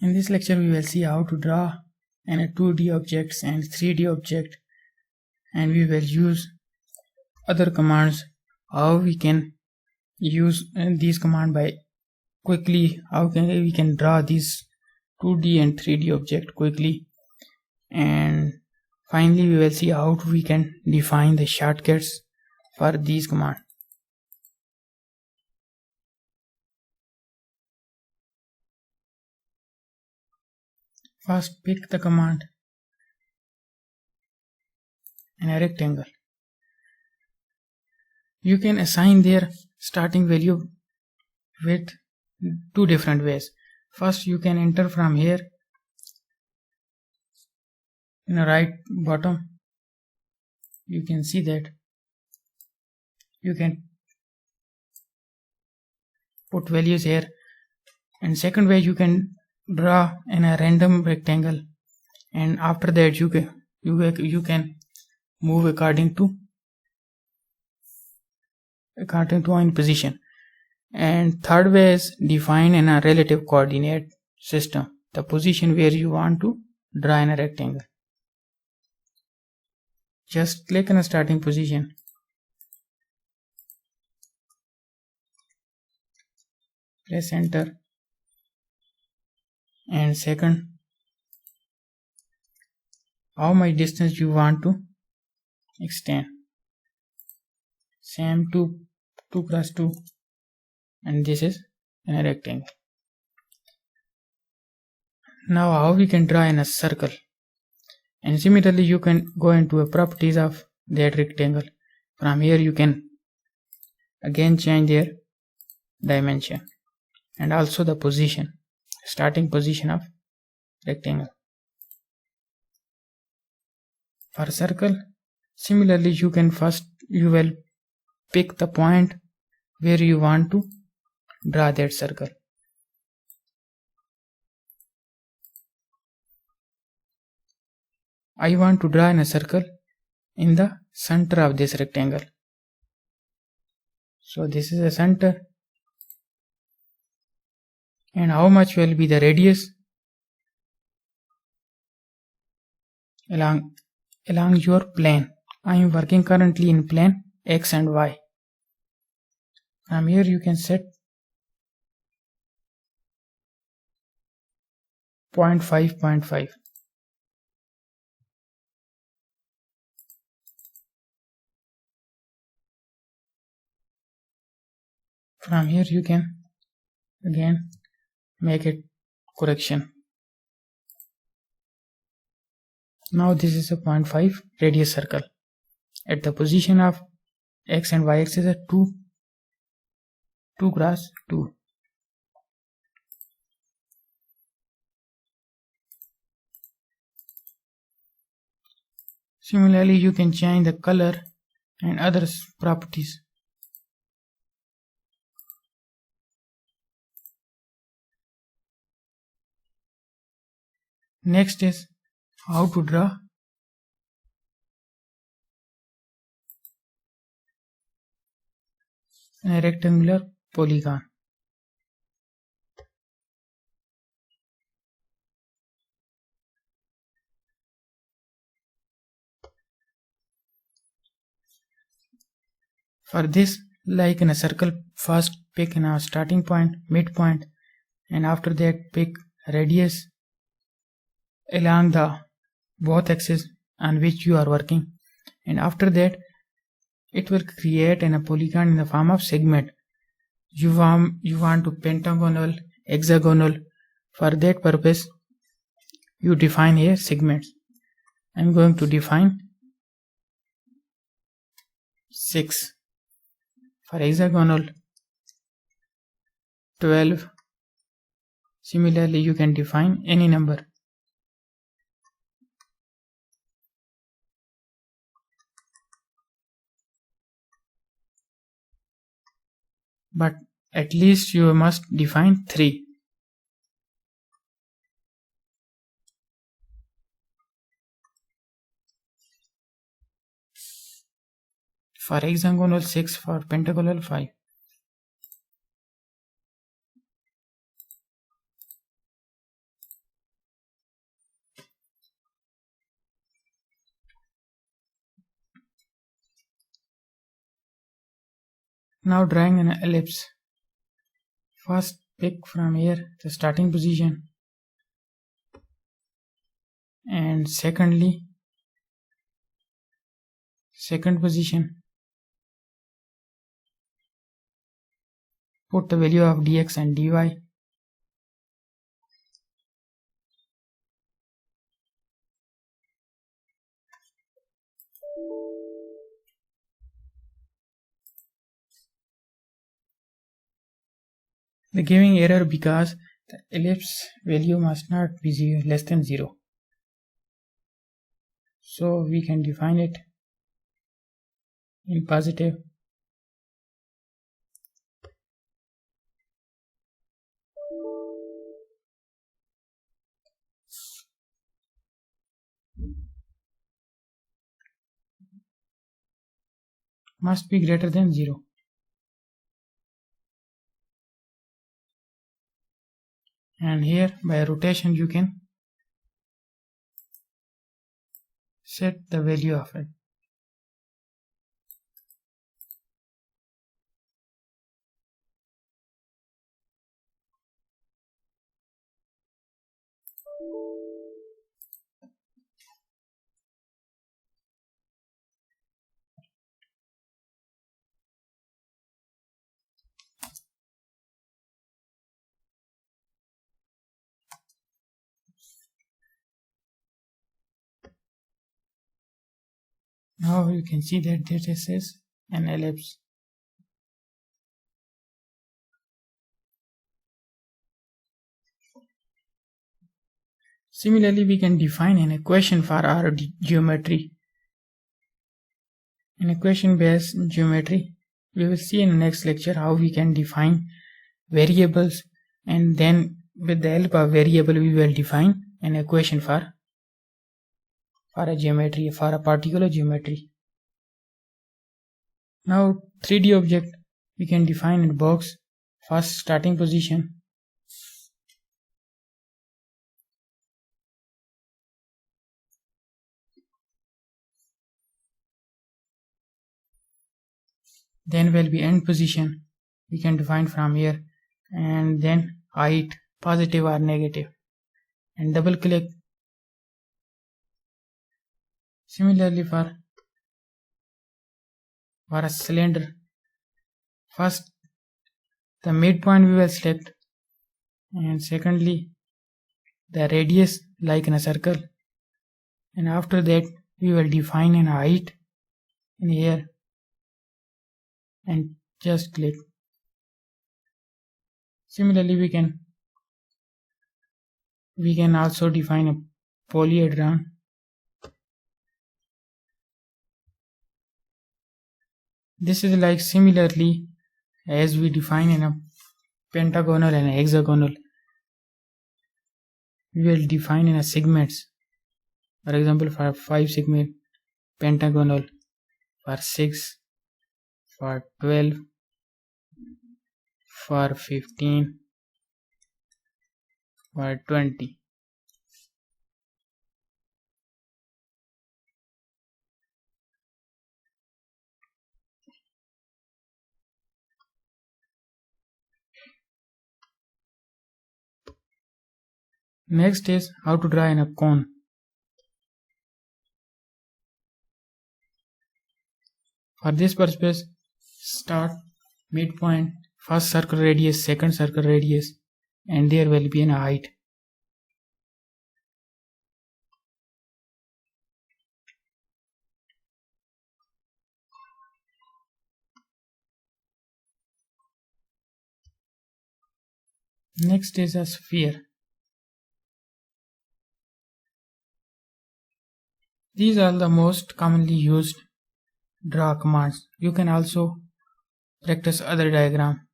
In this lecture we will see how to draw a 2D objects and 3D object, and we will use other commands, how we can use these commands by quickly, we can draw these 2D and 3D object quickly, and finally we will see how we can define the shortcuts for these commands. First, pick the command and a rectangle. You can assign their starting value with two different ways. First, you can enter from here in the right bottom. You can see that you can put values here, and second way you can draw in a random rectangle, and after that you can move according to in position. And third way is define in a relative coordinate system the position where you want to draw in a rectangle. Just click on a starting position, press enter, and second, how much distance you want to extend, same 2 cross 2, and this is in a rectangle. Now how we can draw in a circle, and similarly you can go into a properties of that rectangle. From here you can again change their dimension and also the position, starting position of rectangle. For circle, similarly you will pick the point where you want to draw that circle. I want to draw in a circle in the center of this rectangle. So this is a center, and how much will be the radius along your plane. I am working currently in plane X and Y. From here you can set 0.5. From here you can again make it correction. Now this is a 0.5 radius circle. At the position of X and Y axis is a 2 cross 2. Similarly you can change the color and other properties. Next is how to draw a rectangular polygon. For this, like in a circle, first pick in a starting point, midpoint, and after that pick radius along the both axes on which you are working, and after that it will create a polygon in the form of segment. You want to pentagonal, hexagonal. For that purpose you define here segments. I am going to define 6. For hexagonal 12. Similarly you can define any number. But at least you must define 3. For hexagonal 6, for pentagonal 5. Now drawing an ellipse. First pick from here the starting position, and secondly second position. Put the value of dx and dy. The giving error because the ellipse value must not be less than 0. So we can define it in positive. Must be greater than 0. And here by rotation you can set the value of it. Now you can see that this is an ellipse. Similarly, we can define an equation for our geometry. In equation-based geometry, we will see in the next lecture how we can define variables, and then with the help of variable we will define an equation for a geometry, for a particular geometry. Now 3D object we can define in box. First starting position, then will be end position, we can define from here, and then height, positive or negative, and double click. Similarly for a cylinder, first the midpoint we will select, and secondly the radius like in a circle, and after that we will define an height in here and just click. Similarly we can also define a polyhedron. This is like similarly as we define in a pentagonal and hexagonal, we will define in a segments. For example, for 5 segment pentagonal, for 6, for 12, for 15, for 20. Next is how to draw in a cone. For this purpose, start midpoint, first circle radius, second circle radius, and there will be a height. Next is a sphere. These are the most commonly used draw commands. You can also practice other diagram.